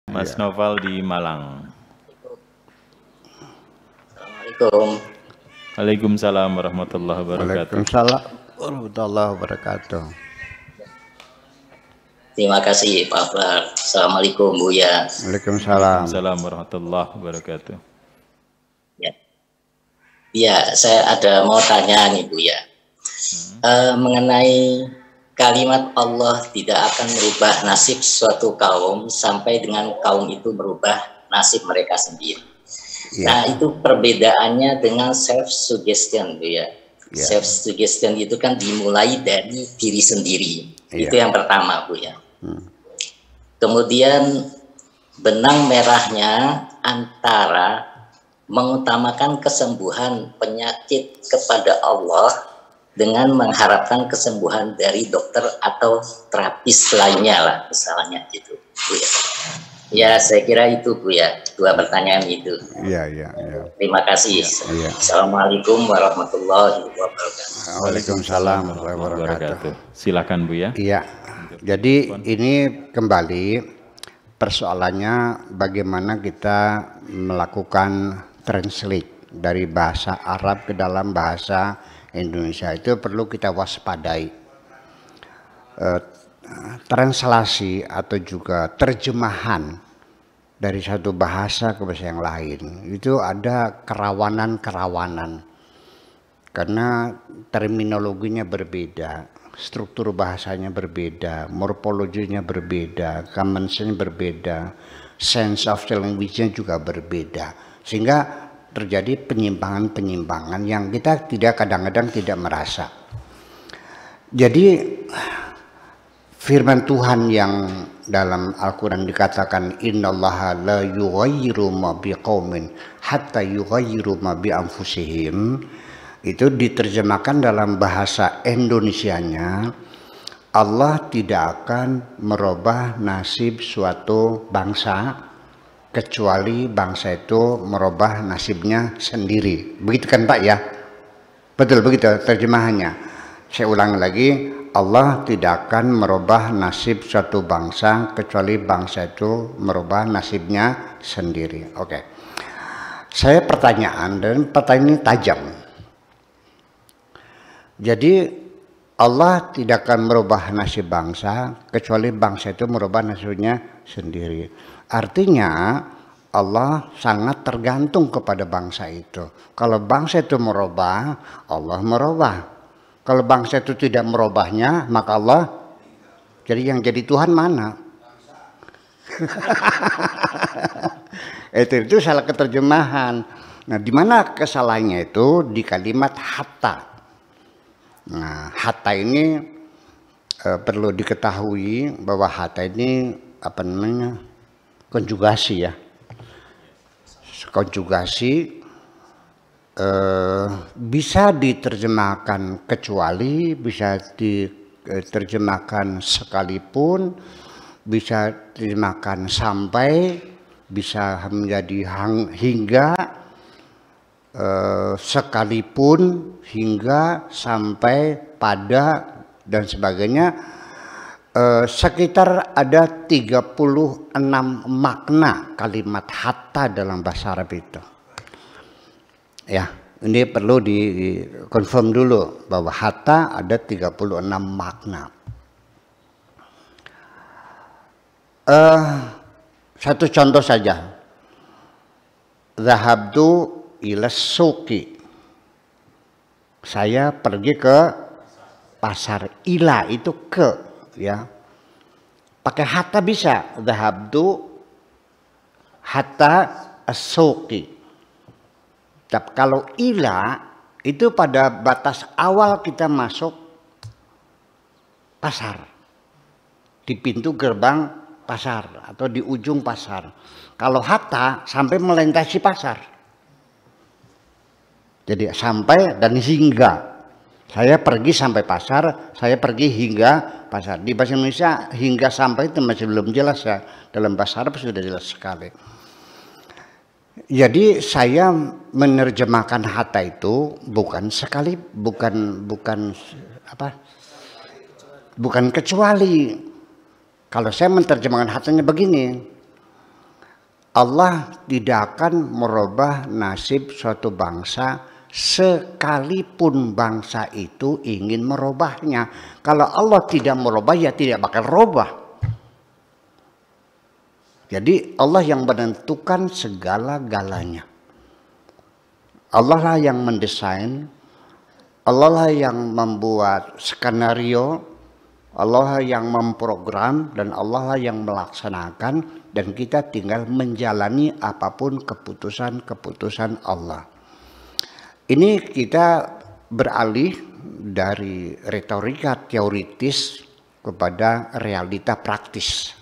Mas Noval di Malang. Assalamualaikum. Waalaikumsalam warahmatullahi wabarakatuh. Waalaikumsalam warahmatullahi wabarakatuh. Terima kasih Pak Akbar. Assalamualaikum Buya. Waalaikumsalam. Waalaikumsalam warahmatullahi wabarakatuh. Ya, saya ada mau tanya nih Buya. Mengenai kalimat Allah tidak akan merubah nasib suatu kaum sampai dengan kaum itu merubah nasib mereka sendiri. Nah, itu perbedaannya dengan self-suggestion, ya. Self-suggestion itu kan dimulai dari diri sendiri. Itu yang pertama, Bu, ya. Kemudian benang merahnya antara mengutamakan kesembuhan penyakit kepada Allah dengan mengharapkan kesembuhan dari dokter atau terapis lainnya lah, misalnya gitu, Bu, ya. Ya, saya kira itu, Bu, ya. Dua pertanyaan itu. Iya. Terima kasih. Iya. Assalamualaikum warahmatullahi wabarakatuh. Waalaikumsalam warahmatullahi wabarakatuh. Silakan Bu ya. Iya. Jadi ini kembali persoalannya bagaimana kita melakukan translate dari bahasa Arab ke dalam bahasa Indonesia. Itu perlu kita waspadai. Translasi atau juga terjemahan dari satu bahasa ke bahasa yang lain itu ada kerawanan karena terminologinya berbeda, struktur bahasanya berbeda, morfologinya berbeda, common sense berbeda, sense of language-nya juga berbeda, sehingga terjadi penyimpangan-penyimpangan yang kita kadang-kadang tidak merasa. Jadi firman Tuhan yang dalam Al-Quran dikatakan innallaha la yughayyiru ma biqaumin hatta yughayyiru ma bi anfusihim, itu diterjemahkan dalam bahasa Indonesianya, Allah tidak akan merubah nasib suatu bangsa kecuali bangsa itu merubah nasibnya sendiri. Begitu kan Pak ya? Betul begitu terjemahannya. Saya ulang lagi, Allah tidak akan merubah nasib suatu bangsa kecuali bangsa itu merubah nasibnya sendiri. Oke. Saya pertanyaan dan pertanyaan ini tajam. Jadi Allah tidak akan merubah nasib bangsa kecuali bangsa itu merubah nasibnya sendiri. Artinya Allah sangat tergantung kepada bangsa itu. Kalau bangsa itu merubah, Allah merubah. Kalau bangsa itu tidak merubahnya, maka Allah. Jadi yang jadi Tuhan mana? itu salah keterjemahan. Nah, di mana kesalahannya itu di kalimat hatta. Nah, hatta ini perlu diketahui bahwa hatta ini apa namanya? Konjugasi ya. Konjugasi bisa diterjemahkan kecuali, bisa diterjemahkan sekalipun, bisa diterjemahkan sampai, bisa menjadi hingga, sekalipun, hingga, sampai, pada, dan sebagainya. Sekitar ada 36 makna kalimat hatta dalam bahasa Arab itu. Ya, ini perlu dikonfirm dulu bahwa hatta ada 36 makna. Satu contoh saja. Zahabtu ila suqi. Saya pergi ke pasar. Ila itu ke, ya. Pakai hatta bisa. Zahabtu hatta as-suqi. Tapi kalau ila itu pada batas awal kita masuk pasar, di pintu gerbang pasar atau di ujung pasar. Kalau hatta sampai melintasi pasar. Jadi sampai dan hingga. Saya pergi sampai pasar, saya pergi hingga pasar. Di bahasa Indonesia hingga sampai itu masih belum jelas ya. Dalam bahasa Arab sudah jelas sekali. Jadi saya menerjemahkan hatta itu bukan sekali, bukan kecuali. Kalau saya menerjemahkan hattanya begini, Allah tidak akan merubah nasib suatu bangsa sekalipun bangsa itu ingin merubahnya. Kalau Allah tidak merubah, ya tidak bakal rubah. Jadi Allah yang menentukan segala-galanya. Allah lah yang mendesain, Allah lah yang membuat skenario, Allah lah yang memprogram, dan Allah lah yang melaksanakan, dan kita tinggal menjalani apapun keputusan-keputusan Allah. Ini kita beralih dari retorika teoritis kepada realita praktis.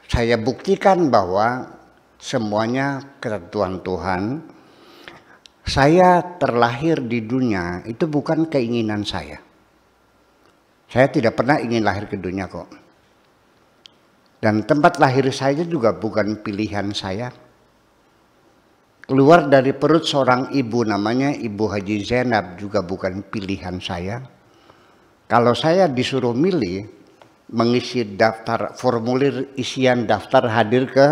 Saya buktikan bahwa semuanya ketentuan Tuhan. Saya terlahir di dunia itu bukan keinginan saya. Saya tidak pernah ingin lahir ke dunia kok. Dan tempat lahir saya juga bukan pilihan saya. Keluar dari perut seorang ibu namanya Ibu Haji Zainab juga bukan pilihan saya. Kalau saya disuruh milih mengisi daftar formulir isian daftar hadir ke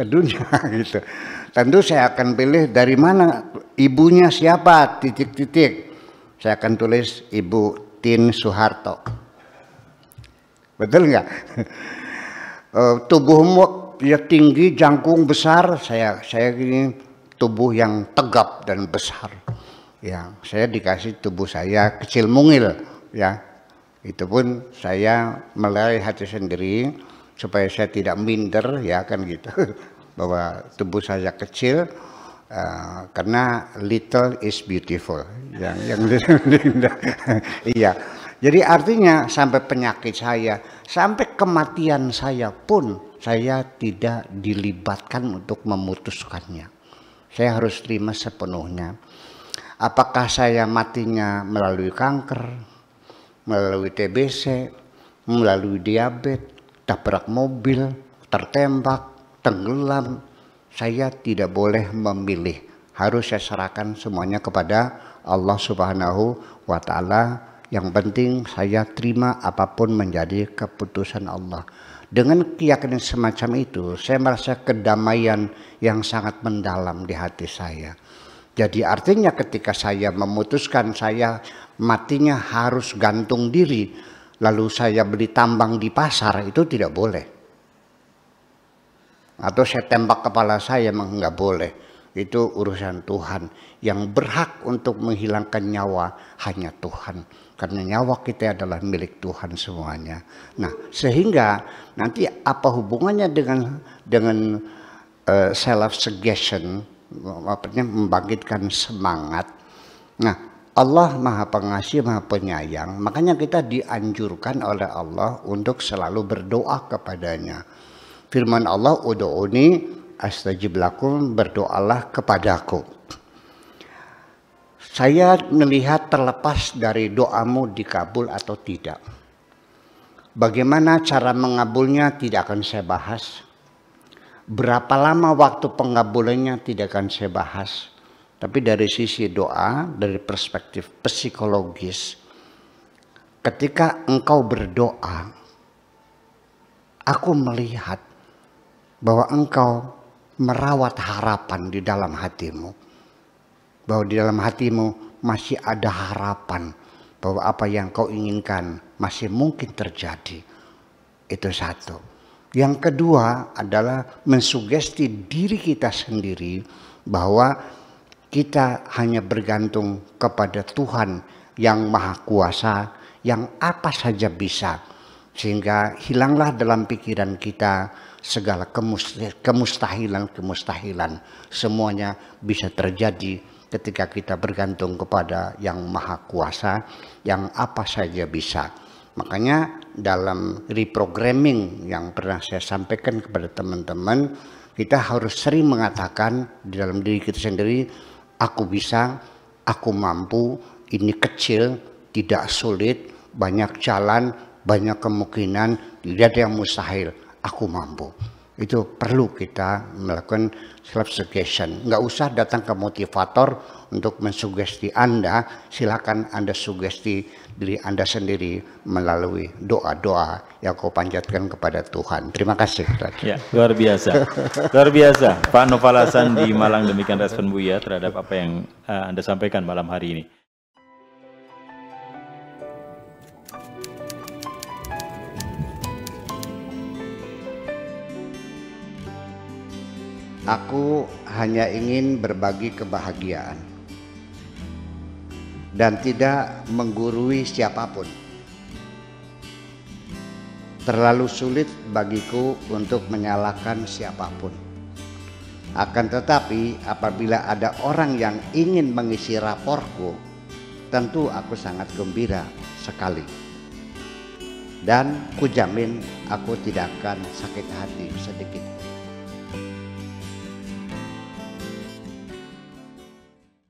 dunia gitu, tentu saya akan pilih dari mana, ibunya siapa, titik-titik. Saya akan tulis Ibu Tin Soeharto. Betul nggak? Tubuhmu ya tinggi, jangkung besar, saya ini tubuh yang tegap dan besar. Ya, saya dikasih tubuh saya kecil mungil, ya. Itu pun saya melalui hati sendiri supaya saya tidak minder, ya kan gitu. Bahwa tubuh saya kecil karena little is beautiful. Yang iya. Jadi artinya sampai penyakit saya, sampai kematian saya pun saya tidak dilibatkan untuk memutuskannya. Saya harus terima sepenuhnya. Apakah saya matinya melalui kanker, melalui TBC, melalui diabetes, tabrak mobil, tertembak, tenggelam, saya tidak boleh memilih. Harus saya serahkan semuanya kepada Allah Subhanahu wa Ta'ala. Yang penting saya terima apapun menjadi keputusan Allah. Dengan keyakinan semacam itu, saya merasa kedamaian yang sangat mendalam di hati saya. Jadi artinya ketika saya memutuskan saya matinya harus gantung diri, lalu saya beli tambang di pasar, itu tidak boleh. Atau saya tembak kepala saya, memang nggak boleh. Itu urusan Tuhan. Yang berhak untuk menghilangkan nyawa hanya Tuhan. Karena nyawa kita adalah milik Tuhan semuanya. Nah, sehingga nanti apa hubungannya dengan self suggestion, maksudnya membangkitkan semangat. Nah, Allah Maha Pengasih, Maha Penyayang. Makanya kita dianjurkan oleh Allah untuk selalu berdoa kepadanya. Firman Allah, "Ud'uni astajib lakum," berdoalah kepadaku. Saya melihat terlepas dari doamu dikabul atau tidak. Bagaimana cara mengabulnya tidak akan saya bahas. Berapa lama waktu pengabulannya tidak akan saya bahas. Tapi dari sisi doa, dari perspektif psikologis, ketika engkau berdoa, aku melihat bahwa engkau merawat harapan di dalam hatimu. Bahwa di dalam hatimu masih ada harapan bahwa apa yang kau inginkan masih mungkin terjadi. Itu satu. Yang kedua adalah mensugesti diri kita sendiri bahwa kita hanya bergantung kepada Tuhan yang Maha Kuasa, yang apa saja bisa. Sehingga hilanglah dalam pikiran kita segala kemustahilan. Semuanya bisa terjadi ketika kita bergantung kepada yang Maha Kuasa, yang apa saja bisa. Makanya dalam reprogramming yang pernah saya sampaikan kepada teman-teman, kita harus sering mengatakan di dalam diri kita sendiri, aku bisa, aku mampu, ini kecil, tidak sulit, banyak jalan, banyak kemungkinan, tidak ada yang mustahil, aku mampu. Itu perlu kita melakukan self suggestion. Nggak usah datang ke motivator untuk mensugesti Anda. Silakan Anda sugesti diri Anda sendiri melalui doa-doa yang kau panjatkan kepada Tuhan. Terima kasih. Ya, luar biasa. Luar biasa. Pak Noval Hasan di Malang, demikian respon Buya terhadap apa yang Anda sampaikan malam hari ini. Aku hanya ingin berbagi kebahagiaan dan tidak menggurui siapapun. Terlalu sulit bagiku untuk menyalahkan siapapun. Akan tetapi apabila ada orang yang ingin mengisi raporku, tentu aku sangat gembira sekali. Dan kujamin aku tidak akan sakit hati sedikit.